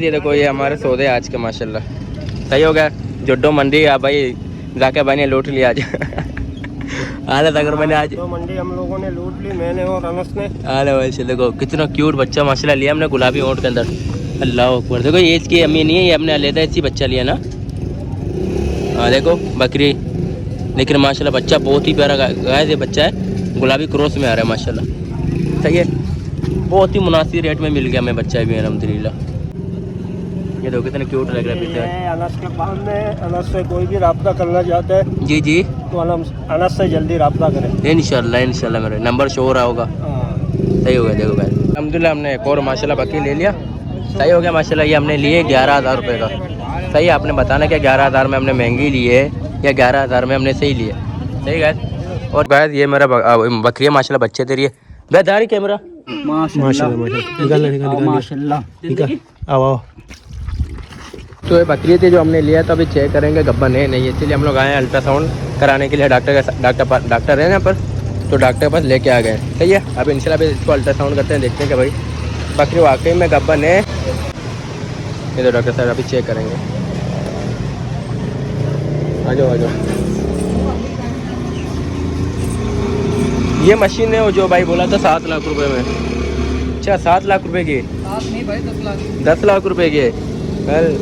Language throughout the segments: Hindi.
ये देखो ये हमारे सौदे आज के माशाल्लाह सही हो गया। जुड्डो मंडी भाई जाके भाई ने लूट लिया आज। हालत अगर मैंने आज तो मंडी हम लोगों ने लूट ली, मैंने और अनस ने। अरे वैसे देखो कितना क्यूट बच्चा माशाल्लाह लिया हमने गुलाबी होंठ के अंदर। अल्लाह अकबर। देखो ये इसकी अम्मी नहीं है, ये हमने अलहदा ऐसी बच्चा लिया ना। हाँ देखो बकरी, लेकिन माशाल्लाह बच्चा बहुत ही प्यारा गाय ये बच्चा है, गुलाबी क्रॉस में आ रहा है माशाल्लाह। सही है, बहुत ही मुनासिब रेट में मिल गया हमें बच्चा भी अल्हम्दुलिल्लाह। ये देखो कितने क्यूट लग रहा है पीछे। अनस के पास में, अनस से कोई भी रब्ता करना चाहते हैं जी जी तो अनस से जल्दी रब्ता करें। इंशाल्लाह मेरे नंबर शो हो रहा होगा। सही हो गया। देखो भाई अल्हम्दुलिल्लाह हमने एक और माशाल्लाह बकरी ले लिया। सही हो गया माशाल्लाह। ये हमने लिए 11,000 रुपये का। सही है, आपने बताना क्या 11,000 में हमने महंगी ली है या 11,000 में हमने सही लिए। सही गैस। और गैस ये मेरा बकरी है माशाल्लाह, बच्चे तेरी है बेदारी कैमरा माशाल्लाह। तो ये बकरी थी जो हमने लिया, तो अभी चेक करेंगे गब्बन है नहीं, इसलिए हम लोग आए हैं अल्ट्रासाउंड कराने के लिए। डॉक्टर है यहाँ पर, तो डॉक्टर के पास लेके आ गए। सही है, अब इंशाल्लाह अभी इसको अल्ट्रासाउंड करते हैं, देखते हैं कि भाई बकरी वाकई में गब्बन है। ये तो डॉक्टर साहब अभी चेक करेंगे। आ जाओ। ये मशीन है वो जो भाई बोला था 7 लाख रुपए में। अच्छा 7 लाख रुपए की? 7 नहीं भाई 10 लाख। 10 लाख रुपए की? कल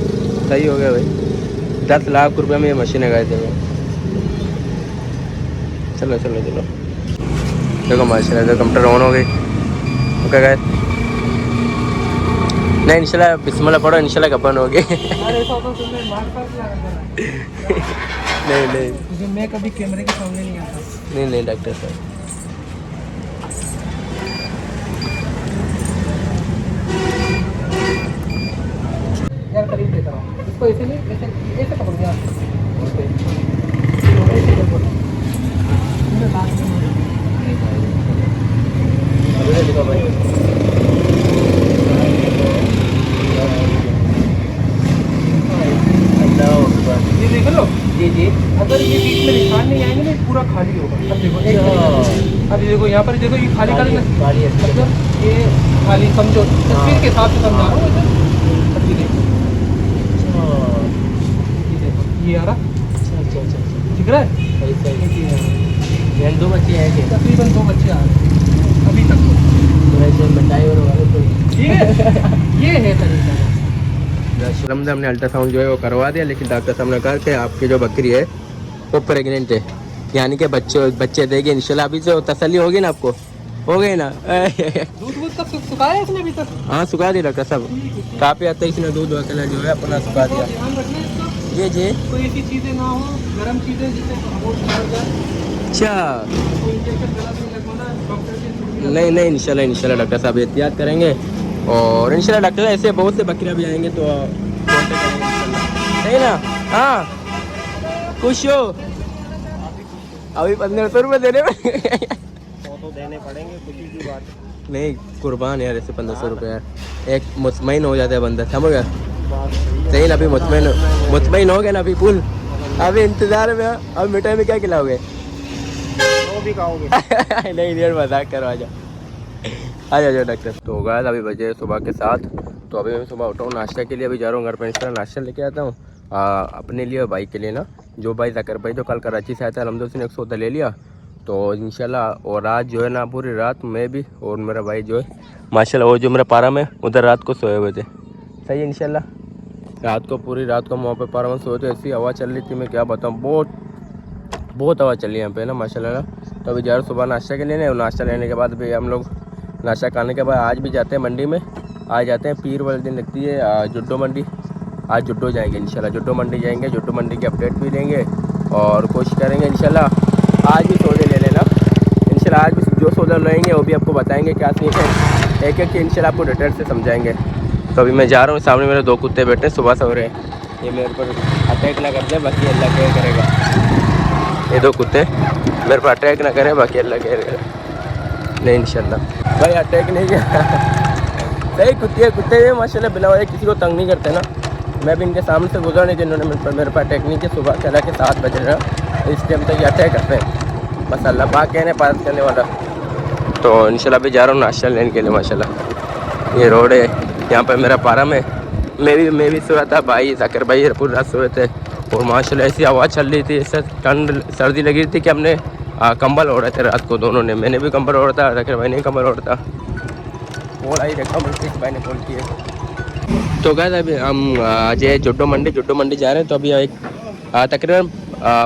सही हो गया भाई, 10 लाख रुपए में ये मशीनें गए थे। चलो देखो माशाल्लाह देखो कंप्यूटर ऑन हो गई। ओके गए नहीं इंशाल्लाह बिस्मिल्लाह पढ़ो, इंशाल्लाह गब्बन हो गई। नहीं मैं कभी कैमरे के सामने नहीं आता। नहीं डॉक्टर साहब यार करीब देता हूँ इसको, ऐसे नहीं ऐसे पकड़ दिया। ये देख लो। जी अगर ये बीच में निशान नहीं आएंगे ना पूरा खाली होगा। अब देखो अब देखो यहाँ पर देखो ये खाली मतलब ये खाली समझो, तस्वीर के हिसाब से समझा रहा हूँ। ये आ रहा। अच्छा दिख रहा है। सही 2 बच्चे हैं, तकरीबन 2 बच्चे आ रहे हैं अभी तक तो वैसे मिठाई और वाले तो ठीक है। ये है तरीका। हमने अल्ट्रासाउंड जो है वो करवा दिया, लेकिन डॉक्टर साहब ने कहा कि आपकी जो बकरी है वो प्रेग्नेंट है, यानी कि बच्चे देगी इंशाल्लाह। अभी जो तसल्ली होगी ना आपको, हो गई ना। दूध तक सुखाया इसने अभी तक? हाँ सुखा दिया डॉक्टर साहब, काफ़ी हद तक इसने दूध वगैरह जो है अपना सुखा दिया। जी कोई ऐसी चीज़ें ना हो, गर्म चीज़ें जिससे अच्छा नहीं इंशाल्लाह डॉक्टर साहब एहतियात करेंगे। और इंशाल्लाह डॉक्टर ऐसे बहुत से बकरियाँ भी आएंगे तो सही ना। हाँ खुश हो अभी 1500 रुपये देने में तो देने पड़ेंगे, खुशी की बात नहीं कुर्बान यार, ऐसे 1500 रुपये यार, एक मुतमईन हो जाता है बंदा। समझ गया सही ना, अभी मुतमईन हो गया ना अभी फुल। अभी इंतजार में, अब मिठाई में क्या खिलाओगे? वो भी खाओगे। नहीं मजाक करो, आ जाओ डॉक्टर। तो गाइस अभी बजे सुबह के 7, तो अभी मैं सुबह उठा हूँ नाश्ता के लिए, अभी जा रहा हूँ घर पर इंशाल्लाह नाश्ता लेके आता हूँ अपने लिए और भाई के लिए ना। जो भाई ज़कर भाई जो कल कराची से आया था अलहमदुलिल्लाह 100 सौदा ले लिया, तो इंशाल्लाह। और रात जो है ना पूरी रात मैं भी और मेरा भाई जो है माशाल्लाह, वो जो मेरा पारा में उधर रात को सोए हुए थे। सही है इंशाल्लाह, रात को पूरी रात को वहाँ पे पारा में सोए थे। ऐसी हवा चल रही थी, मैं क्या बताऊँ, बहुत हवा चली यहाँ पे ना माशाल्लाह। तो अभी जा रहा सुबह नाश्ता के लिए, और नाश्ता लेने के बाद भी हम लोग नाश्ता खाने के बाद आज भी जाते हैं मंडी में। आज जाते हैं पीर वाले दिन लगती है जुड्डो मंडी, आज जुड्डो जाएंगे इंशाल्लाह। जुड्डो मंडी जाएंगे, जुड्डो मंडी की अपडेट भी लेंगे और कोशिश करेंगे इंशाल्लाह आज भी सौदे ले लेना इंशाल्लाह। आज भी जो सौदा लेंगे वो भी आपको बताएंगे क्या सीन है, एक चीज़ इंशाल्लाह आपको डिटेल से समझाएंगे। तो अभी मैं जा रहा हूँ, सामने मेरे 2 कुत्ते बैठे सुबह सो रहे हैं, ये मेरे पर अटैक ना कर दे, बाकी अल्लाह केयर करेगा। ये 2 कुत्ते मेरे पर अटैक ना करें, बाकी अल्लाह केयर करेगा। नहीं इंशाल्लाह भाई अटैक नहीं किया। सही कुत्ते भी माशाल्लाह बिला वजह किसी को तंग नहीं करते ना। मैं भी इनके सामने से गुजरा नहीं, जिन्होंने मेरे पर अटैक नहीं किया। सुबह चला के 7 बज रहा, इस टाइम तक ये अटैक करते हैं। बस अल्लाह पाक कहने पास करने वाला। तो इंशाल्लाह भी जा रहा हूँ नाश्ता लेने के लिए माशाल्लाह। ये रोड है यहाँ पर मेरा पारा में, मैं भी सोया था भाई, जाकिर भाई पूरी रात सोए थे। और माशाल्लाह ऐसी हवा चल रही थी, ऐसा ठंड सर्दी लगी थी कि हमने कंबल ओढ़े थे रात को दोनों ने। मैंने भी कंबल ओढ़ा था, जाकिर भाई ने कंबल ओढ़ा था। कॉल आई देखा, मुझे भाई ने कॉल किया। तो गए अभी हम आज जुड्डो मंडी जा रहे हैं। तो अभी एक तकरीबन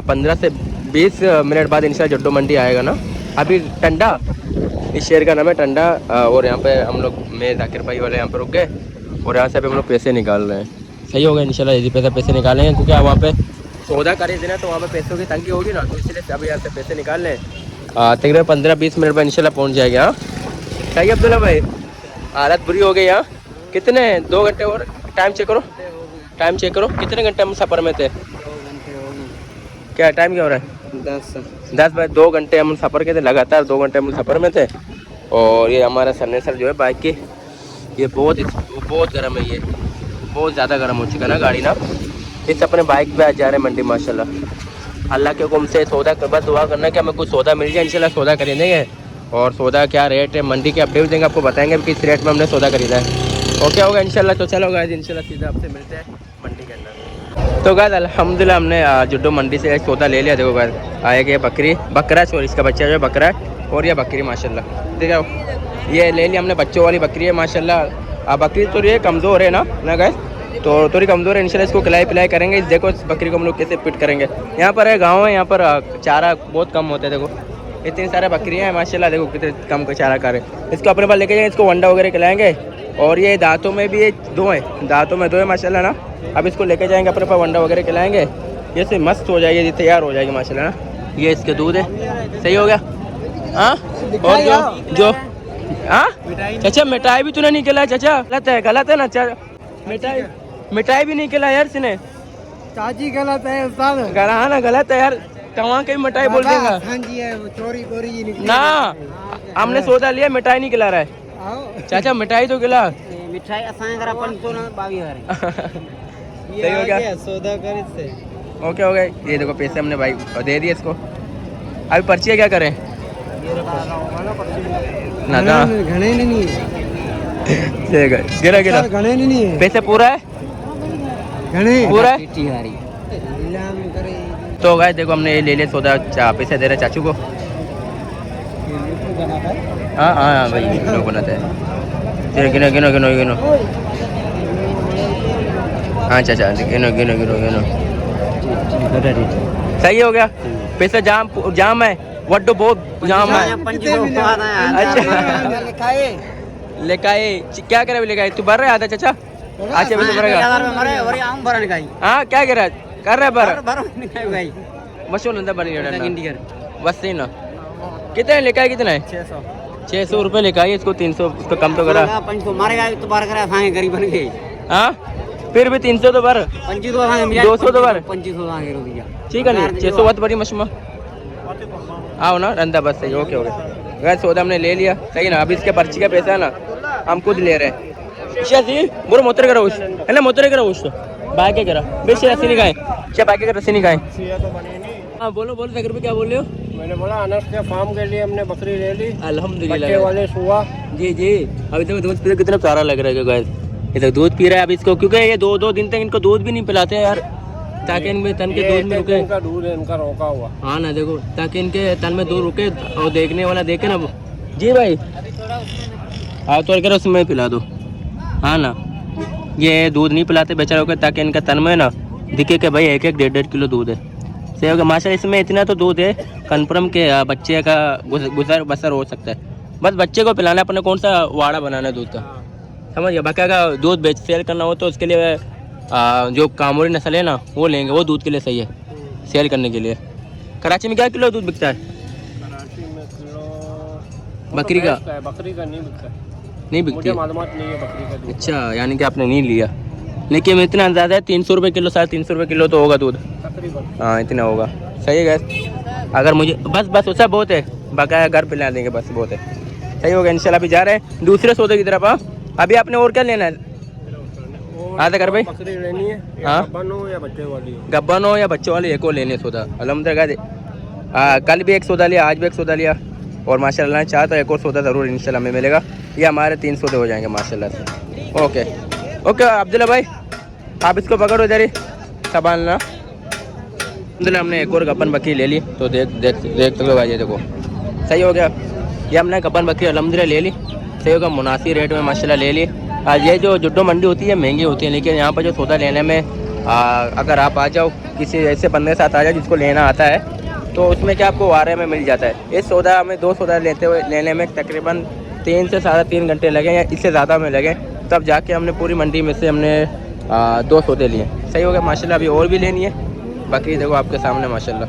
15 से 20 मिनट बाद इंशाल्लाह जुड्डो मंडी आएगा ना। अभी टंडा, इस शहर का नाम है टंडा। और यहाँ पे हम लोग, मैं जाकिर भाई वाले यहाँ पे रुक गए और यहाँ से अभी हम लोग पैसे निकाल रहे हैं। सही होगा इंशाल्लाह, यदि पैसे निकालेंगे क्योंकि वहाँ पे सौदा खरीदे ना, तो वहाँ पे पैसों की तंगी होगी ना, तो इसलिए अभी यहाँ से पैसे निकाल लें। तकरीबन 15-20 मिनट में इंशाल्लाह पहुँच जाएगा। हाँ सही है अब्दुल्ला भाई, हालत बुरी हो गई। यहाँ कितने 2 घंटे और टाइम चेक करो कितने घंटे हम सफ़र में थे? क्या टाइम क्या हो रहा है? 10 बजे। 2 घंटे हम सफ़र के थे, लगातार 2 घंटे हम सफ़र में थे। और ये हमारा सर जो है बाइक की, ये बहुत गर्म है, ये बहुत ज़्यादा गर्म हो चुका है ना गाड़ी ना। इस अपने बाइक पे आज जा रहे हैं मंडी माशाल्लाह। अल्लाह के हुक्म से सौदा बस दुआ करना कि हमें कुछ सौदा मिल जाए, इंशाल्लाह सौदा खरीदेंगे। और सौदा क्या रेट है मंडी के अपडेट देंगे, आपको बताएंगे किस रेट में हमने सौदा खरीदा है। ओके होगा इंशाल्लाह। तो चलो गाइस इंशाल्लाह सीधा आपसे मिलते हैं मंडी के अंदर। तो गाइस अल्हम्दुलिल्लाह हमने जुड्डो मंडी से एक सौदा ले लिया। देखो गाइस आएगा बकरा सॉरी, इसका बच्चा जो है बकरा है और ये बकरी माशाल्लाह देखो, ये ले लिया हमने, बच्चों वाली बकरी है माशाल्लाह। बकरी तो ये कमज़ोर है ना गाइस, तो थोड़ी कमज़ोर है। इंशाल्लाह इसको खिलाई पिलाई करेंगे। देखो इस बकरी को हम लोग कैसे फिट करेंगे। यहाँ पर है गाँव है, यहाँ पर चारा बहुत कम होता है। देखो इतनी सारे बकरियाँ हैं माशाल्लाह, देखो कितने कम का चारा खा रहे हैं। इसको अपने पास लेके जाएंगे, इसको वंडा वगैरह खिलाएंगे। और ये दांतों में भी 2 हैं, दांतों में 2 है माशाल्लाह ना। अब इसको लेके जाएंगे अपने पास, वंडा वगैरह खिलाएंगे, ये से मस्त हो जाएगी, ये तैयार हो जाएगी माशाल्लाह ना। ये इसके दूध है, सही हो गया। हाँ और जो हाँ चाचा मिठाई भी तूने नहीं खिलाया चाचा, गलत है ना चाचा, मिठाई भी नहीं खिलाया यार इसने। चाची गलत है उस्ताद, हाँ ना गलत है यार, कहाँ की मिठाई बोल देगा ना। हमने सौदा लिया, मिठाई नहीं खिला रहा है चाचा, मिठाई तो खिला। मिठाई सही हो गया, सौदा कर इससे। ओके हो गया। ये देखो पैसे हमने भाई दे दिए इसको। अभी पर्ची क्या करें ना था घने नहीं गिरा घने नहीं है, पैसे पूरा है, घने पूरा है। तो गाइस देखो हमने ये ले लिया सौदा, पैसे दे रहे चाचू को। हाँ हाँ भाई लोग बनाते हैं, गिनो। हाँ चाचा गिनो। सही हो गया। पैसा जाम है, वड्डो बहुत जाम है। अच्छा लेकाए क्या करे लेकाए, तू भर रहा था चाचा? अच्छा भी तो भरेगा। हाँ क्या कर रहा है मशहूर अंदर बनी बस सही ना। कितने लेकाए, कितना है? 600 रुपये लेकाए, इसको 300 उसको कम तो करा। गरीब बन गए। हाँ फिर भी 300 तो भर, 200 तो भर, 2500 ठीक है नहीं 600 बहुत बड़ी मशमा आओ ना रंदा बस सही। ओके हो गया सौदा हमने ले लिया, सही ना। अभी इसके पर्ची का पैसा है ना हम खुद ले रहे हैं। बोलो मोतर करो उस है ना, मोतर करो उस बाकी करा बेशे रस्सी नहीं खाए, क्या बाकी का रस्सी नहीं खाए। हाँ बोलो जाकिर भाई क्या बोल रहे हो? मैंने बोला अनस के फार्म के लिए हमने बकरी ले ली, अल्हम्दुलिल्लाह वाले सुआ। जी अभी तक दूध पी कितना प्यारा लग रहा है गाइस, ये तो दूध पी रहा है अभी इसको, क्योंकि ये 2 दिन तक इनको दूध भी नहीं पिलाते यार, ताकि इनके तन के दूध में रुके। इनका दूध है इनका रोका हुआ। हाँ ना देखो, ताकि इनके तन में दूध रुके और देखने वाला देखे ना। जी भाई हाँ तो कर उसमें पिला दो। हाँ ना ये दूध नहीं पिलाते बेचारों को, ताकि इनका तन में ना दिखे कि भाई 1-1 1.5 किलो दूध है। सही होगा माशाल्लाह, इसमें इतना तो दूध है कन्फर्म के बच्चे का गुजर बसर हो सकता है। बस बच्चे को पिलाना, अपने कौन सा वाड़ा बनाना है दूध का, समझ गया। बकरा का दूध सेल करना हो तो उसके लिए जो कामोरी नस्ल है ना वो लेंगे, वो दूध के लिए सही है सेल करने के लिए। कराची में क्या किलो दूध बिकता है? कराची में किलो बकरी का नहीं बिकता, नहीं बिकती मुझे मालूमात नहीं है बकरी का दूध। अच्छा यानी कि आपने नहीं लिया, लेकिन इतना अंदाजा है 300 रुपये किलो, 350 रुपये किलो तो होगा दूध तकरीबन। हाँ इतना होगा, सही है गैस। अगर मुझे बस उससे बहुत है, बकाया घर पिला देंगे बस बहुत है। सही होगा इंशाल्लाह। अभी जा रहे हैं दूसरे सौदे की तरफ। हाँ अभी आपने और क्या लेना है? हाँ कर भाई बकरी लेनी है, हाँ गब्बन हो या बच्चे वाली हो? गब्बन हो या बच्चों वाली, एक और लेने सौदा अल्हम्दुलिल्लाह। कल भी एक सौदा लिया, आज भी एक सौदा लिया, और माशाल्लाह चाह तो एक और सौदा ज़रूर इंशाल्लाह में मिलेगा। ये हमारे 3 सौदे हो जाएंगे माशाल्लाह से। ओके अब्दुल्ला भाई आप इसको पकड़ो इधर ही संभालना। अंदर हमने एक और गप्पन बकरी ले ली, तो देख तो भाई, ये देखो सही हो गया। ये हमने गप्पन बकरी अलहमदिल्ला ले ली, सही होगा, मुनासिब रेट में माशाल्लाह ले ली। ये जो जुड्डो मंडी होती है महंगी होती है, लेकिन यहाँ पर जो सौदा लेने में अगर आप आ जाओ, किसी ऐसे बंदे के साथ आ जाओ जिसको लेना आता है, तो उसमें क्या आपको वारे में मिल जाता है। इस सौदा हमें 2 सौदा लेने में तकरीबन 3 से 3.5 घंटे लगे या इससे ज़्यादा में लगे, तब जाके हमने पूरी मंडी में से हमने 2 सौदे लिए। सही हो गया माशाल्लाह। अभी और भी लेनी है बकरी, देखो आपके सामने माशाल्लाह।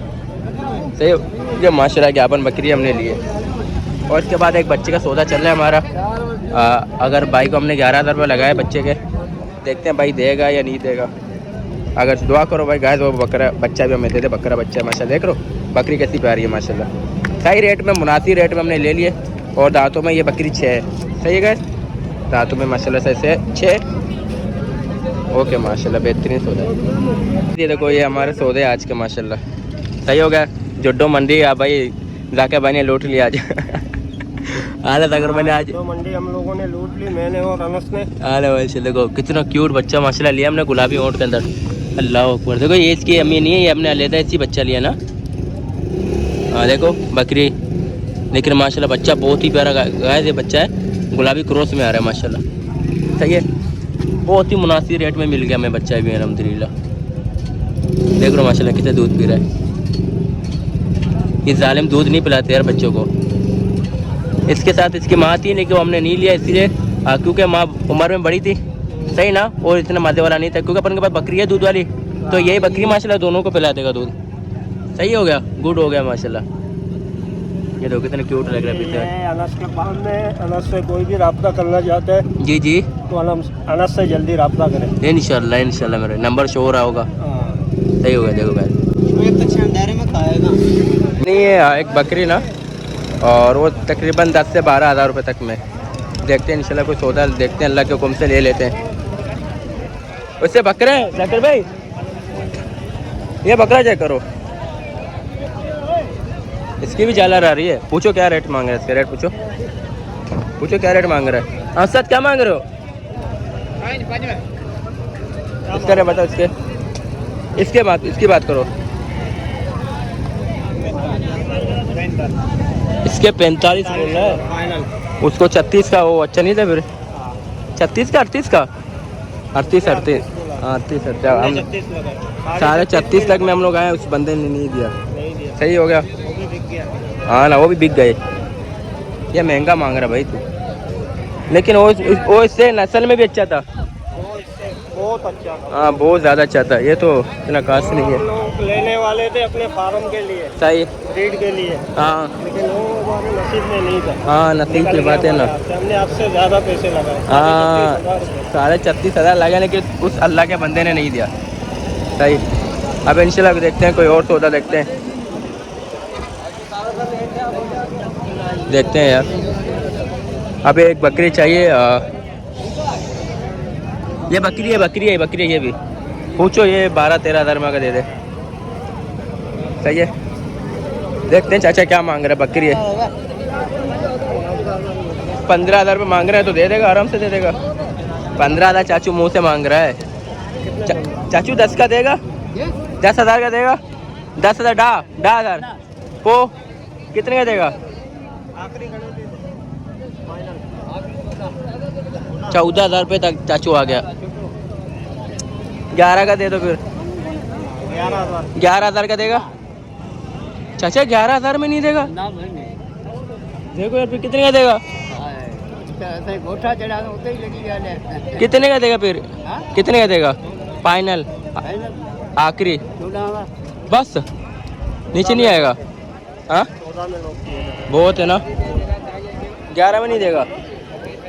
सही हो गया माशाल्लाह, ज्ञापन बकरी हमने लिए। और इसके बाद एक बच्चे का सौदा चल रहा है हमारा। अगर भाई को हमने 11,000 रुपये लगाए बच्चे के, देखते हैं भाई देगा या नहीं देगा। अगर दुआ करो भाई गाय, तो बकरा बच्चा भी हमें दे दे। बकरा बच्चा है माशाल्लाह, देख लो बकरी कैसी प्यारी है माशाल्लाह। सही रेट में, मुनासिब रेट में हमने ले लिए। और दांतों में ये बकरी 6 है। सही है गाय, दांतों में माशाल्लाह से 6। ओके माशाल्लाह, बेहतरीन सौदा। ये देखो ये हमारे सौदे आज के माशाल्लाह। सही हो गया। जुड्डो मंडी भाई जाके भाई ने लूट लिया आज। हालत अगर मैंने आज तो मंडी हम लोगों ने लूट ली, मैंने और अनस ने। अरे वैसे देखो कितना क्यूट बच्चा माशाल्लाह लिया हमने, गुलाबी होंठ के अंदर। अल्लाह अकबर। देखो ये इसकी अम्मी नहीं है, ये हमने अलहदा इसी बच्चा लिया ना। हाँ देखो बकरी, लेकिन माशाल्लाह बच्चा बहुत ही प्यारा गाय ये बच्चा है, गुलाबी क्रॉस में आ रहा है माशाल्लाह। सही है, बहुत ही मुनासिब रेट में मिल गया हमें बच्चा भी अल्हम्दुलिल्लाह। देख लो माशाल्लाह कितना दूध पी रहा है। ये जालिम दूध नहीं पिलाते यार बच्चों को। इसके साथ इसकी माँ थी, लेकिन हमने नहीं लिया इसलिए क्योंकि माँ उम्र में बड़ी थी, सही ना, और इतना मजे वाला नहीं था। क्योंकि अपन के पास बकरी है दूध वाली, तो यही बकरी माशाल्लाह दोनों को पिला देगा दूध। सही हो गया, गुड हो गया माशाल्लाह। ये देखो कितने क्यूट लग रहा है पीछे। अनस के पास में, अनस से कोई भी रब्ता करना चाहता है जी जी, तो अनस से जल्दी रब्ता करें। इंशाल्लाह मेरा नंबर शो हो रहा होगा। सही हो गया। देखो भाई में खाएगा नहीं है एक बकरी ना, और वो तकरीबन 10 से 12 हज़ार रुपये तक में। देखते हैं इंशाल्लाह कोई सौदा, देखते हैं अल्लाह के हुक्म से ले लेते हैं। उससे बकरा है जाकिर भाई, ये बकरा चेक करो, इसकी भी झालर आ रही है। पूछो क्या रेट मांग रहा है, इसका रेट पूछो क्या रेट मांग रहा है। हाँ सर क्या मांग रहे हो इसका रेट बताओ। इसकी बात करो। इसके 45 बोल रहा है, उसको 36 का। वो अच्छा नहीं था फिर 36 का 38 का 38 हम 36.5 तक में हम लोग आए, उस बंदे ने नहीं दिया। सही हो गया। हाँ ना, वो भी बिक गए। ये महंगा मांग रहा भाई तू, लेकिन वो इससे नस्ल में भी अच्छा था, बहुत अच्छा। हाँ बहुत ज़्यादा अच्छा था। ये तो इतना खास नहीं है। लोग लेने वाले थे अपने फार्म के लिए, सही ब्रीड के लिए, हाँ, लेकिन वो हमारे नसीब में नहीं था। हाँ नसीब की बात है ना। हमने आपसे ज़्यादा पैसे लगाए। हाँ 36,500 लगा, लेकिन उस अल्लाह के बंदे ने नहीं दिया। सही। अब इंशाल्लाह देखते हैं कोई और सौदा देखते हैं यार। अब एक बकरी चाहिए। ये बकरी है ये भी। पूछो ये 12-13 हज़ार में का दे दे। सही है, देखते हैं चाचा क्या मांग रहे हैं। बकरी है 15,000 रुपये मांग रहे हैं, तो दे देगा, आराम से दे देगा। 15,000 चाचू मुँह से मांग रहा है। चाचू 10 का देगा, 10,000 का देगा। 10,000 डा हज़ार को कितने का देगा। 14,000 रुपये तक चाचू आ गया। 11 का दे दो फिर। 11,000 का देगा चाचा। 11,000 में नहीं देगा। देखो यार फिर कितने का देगा। कितने का देगा फिर, कितने का देगा फाइनल आखिरी। बस नीचे नहीं आएगा। हाँ बहुत है ना, 11 में नहीं देगा।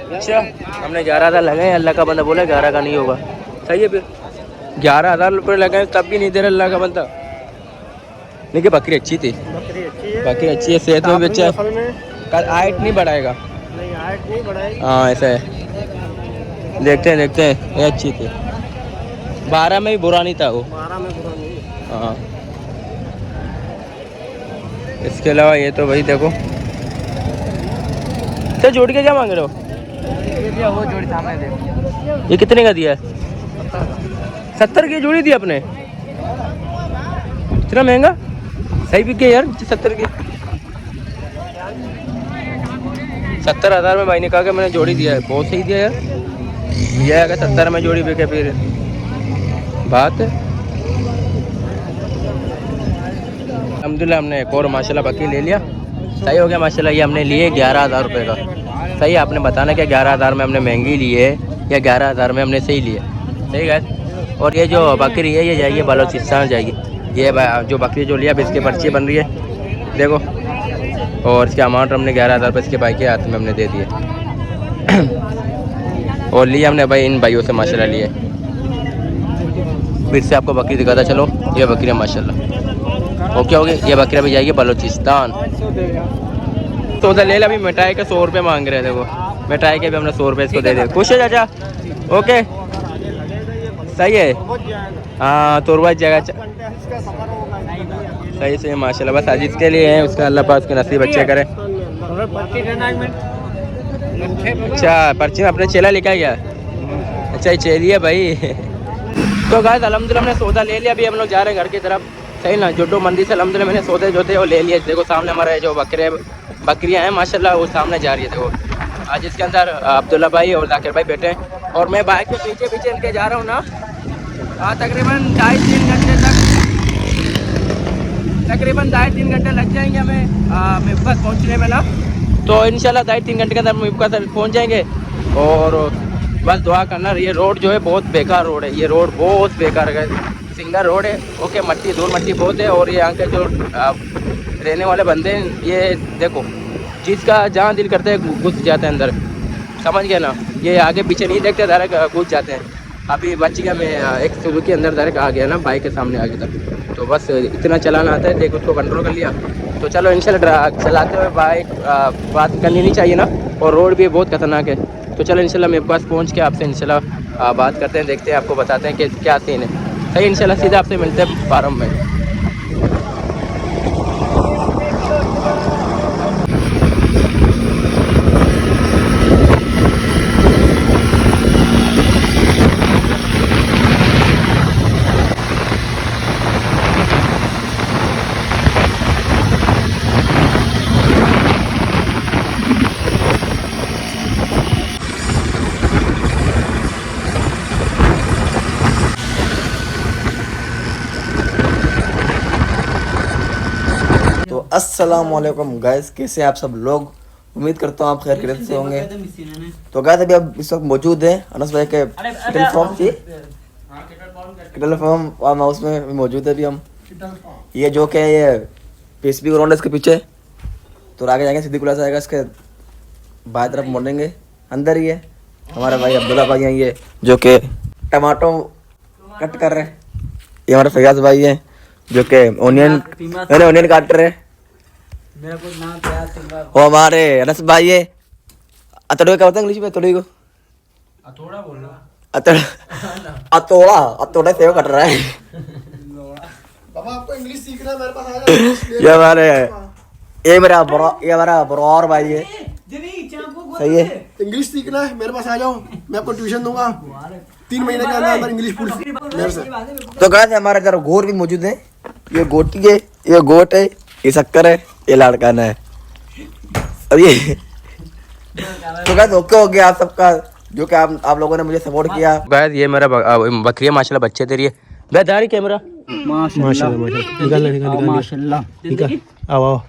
अच्छा हमने 11,000 लगाए, अल्लाह का बंदा बोला 11 का नहीं होगा। सही है फिर 11,000 रुपये लगाए तब भी नहीं दे रहा अल्लाह का बंदा। लेकिन बकरी अच्छी थी, बकरी अच्छी है, सेहत में भी अच्छा है। कल हाइट नहीं बढ़ाएगा, हाँ ऐसा है। देखते हैं ये अच्छी थी। 12 में भी बुरा नहीं था वो। 12 में बुरा नहीं। हाँ इसके अलावा ये तो भाई देखो। तो जोड़ के क्या मांग रहे हो। वो जोड़ी सामने दे। ये कितने का दिया है। 70 की जोड़ी दी अपने, इतना महंगा? सही बिक गया यार 70 की। 70,000 में भाई ने कहा कि मैंने जोड़ी दिया है, बहुत सही दिया यार। ये अगर 70 में जोड़ी बिके फिर बात है। अल्हम्दुलिल्लाह हमने एक और माशाल्लाह बकरी ले लिया, सही हो गया माशाल्लाह। ये हमने लिए 11,000 रुपये का। सही है, आपने बताना कि 11,000 में हमने महंगी ली है या 11,000 में हमने सही लिया, सही है। और ये जो बकरी है ये जाएगी बलोचिस्तान जाएगी। ये जो बकरी जो लिया अब इसकी पर्ची बन रही है देखो, और इसका अमाउंट हमने 11,000 रुपये इसके भाई के हाथ में हमने दे दिए। और लिए हमने भाई इन भाइयों से माशाल्लाह लिए। फिर से आपको बकरी दिखाता चलो, ये बकरी है माशाल्लाह। ओके हो गई, ये बकरी भी जाएगी बलोचिस्तान। तो उधर ले ला, अभी मिठाई के 100 रुपये मांग रहे थे वो, मिठाई के भी हमने 100 रुपये इसको दे दिए। खुश है चाचा? ओके सही है। हाँ तो रोज जगह सही से माशाल्लाह। बस आज इसके लिए है, उसका अल्लाह पाक उसके नसीब अच्छे करे। अच्छा पर्ची में अपने चेला लिखा गया? अच्छा चलिए भाई। तो गाइस अल्हम्दुलिल्लाह हमने सौदा ले लिया, अभी हम लोग जा रहे हैं घर की तरफ, सही ना। जोटो मंदिर से अल्हम्दुलिल्लाह मैंने सौदे जो थे वो ले लिए। देखो सामने हमारे जो बकरियाँ हैं माशाल्लाह वो सामने जा रही है। देखो आज इसके अंदर अब्दुल्ला भाई और जाकिर भाई बैठे हैं, और मैं बाइक के पीछे पीछे इनके जा रहा हूँ ना। तकरीबन 2.5-3 घंटे तक, तकरीबन 2.5-3 घंटे लग जाएंगे हमें मेबका पहुँचने में ना। तो इंशाल्लाह 2.5-3 घंटे के अंदर मेबका पहुँच जाएंगे। और बस दुआ करना, ये रोड जो है बहुत बेकार रोड है, ये रोड बहुत बेकार है, सिंगल रोड है। ओके मट्टी धूल मट्टी बहुत है। और ये यहाँ के जो रहने वाले बंदे हैं ये देखो, जिसका जहाँ दिल करता है घुस जाते हैं अंदर, समझ गया ना। ये आगे पीछे नहीं देखते, डायरेक्ट घुस जाते हैं। अभी बच गया, मैं एक सुजुकी के अंदर डायरेक्ट आ गया ना, बाइक के सामने आ गया था। तो बस इतना चलाना आता है, देखो उसको कंट्रोल कर लिया। तो चलो इंशाल्लाह चलाते हुए बाइक बात करनी नहीं चाहिए ना, और रोड भी बहुत खतरनाक है। तो चलो इंशाल्लाह मेरे पास पहुँच के आपसे इंशाल्लाह बात करते हैं, देखते हैं, आपको बताते हैं कि क्या सीन है। सही इंशाल्लाह सीधा आपसे मिलते हैं फार्म में। तो अस्सलाम वालेकुम गाइस, कैसे हैं आप सब लोग? उम्मीद करता हूँ आप खैर खैरियत से होंगे। तो गाइस अभी अब इस वक्त मौजूद हैं अनस भाई के किटल फार्म फार्म हाउस में मौजूद है अभी हम। ये जो कि ये पीएसबी ग्राउंड है इसके पीछे, तो आगे जाएंगे सीधी खुला जाएगा, इसके बाएं तरफ मुड़ेंगे, अंदर ही है हमारे भाई अब्दुल्ला भाई हैं ये, जो कि टमाटो कट कर रहे हैं। ये हमारे फैयाज भाई हैं जो कि ओनियन काट रहे हैं। वो हमारे अनस भाई है, अतोड़ा क्या होता है इंग्लिश में? अतोड़ी को अतोड़ा बोल रहा, अतोड़ा सेव कट रहा है। बाबा आपको इंग्लिश सीखना है, मेरे पास आ जाओ। ये हमारा बरौर भाई है, सही है। इंग्लिश सीखना है मेरे पास आ जाओ, मैं आपको ट्यूशन दूंगा 3 महीने के अंदर इंग्लिश फुल मेरे से। तो कहते हमारे इधर गोर भी मौजूद है, ये गोटी है, ये गोट है, ये शक्कर है, ये लाड़काना है। अब ये तो कहते ओके हो गया आप सबका, जो कि आप लोगों ने मुझे सपोर्ट किया। गाइस ये मेरा बकरी है माशाल्लाह, बच्चे दे रही है। दारी कैमरा माशाल्लाह माशाल्लाह, निकाल माशाल्लाह, निकाल आओ आओ।